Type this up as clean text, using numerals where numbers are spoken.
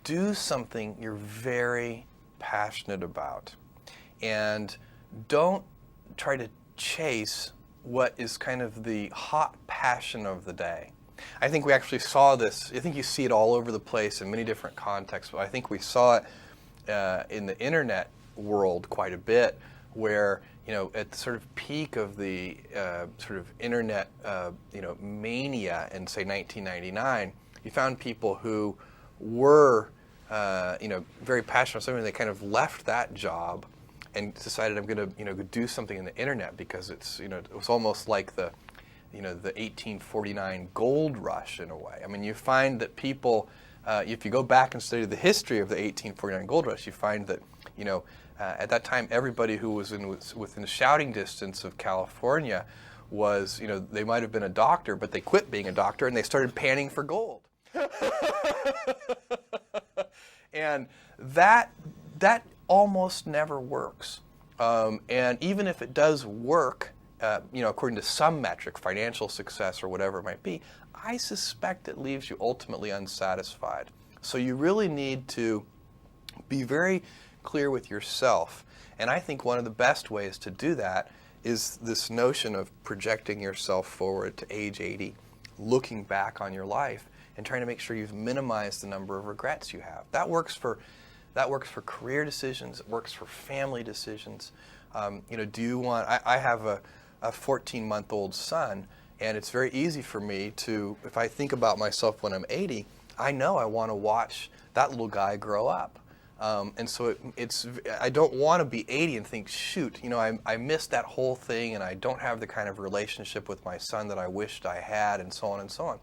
do something you're very passionate about. And don't try to chase what is kind of the hot passion of the day. I think we actually saw this. I think you see it all over the place in many different contexts, but I think we saw it in the internet world quite a bit, where, you know, at the sort of peak of the sort of internet mania in, say, 1999, you found people who were very passionate about something. They kind of left that job and decided, I'm going to do something in the internet, because it's, it was almost like the 1849 gold rush in a way. I mean, you find that people, if you go back and study the history of the 1849 gold rush, you find that, at that time, everybody who was within shouting distance of California was, they might have been a doctor, but they quit being a doctor and they started panning for gold. And that almost never works. And even if it does work, according to some metric, financial success or whatever it might be, I suspect it leaves you ultimately unsatisfied. So you really need to be very clear with yourself. And I think one of the best ways to do that is this notion of projecting yourself forward to age 80, looking back on your life and trying to make sure you've minimized the number of regrets you have. That works for career decisions. It works for family decisions. Do you want? I have a 14-month-old son, and it's very easy for me to, if I think about myself when I'm 80, I know I want to watch that little guy grow up. And so I don't want to be 80 and think, shoot, I missed that whole thing, and I don't have the kind of relationship with my son that I wished I had, and so on and so on.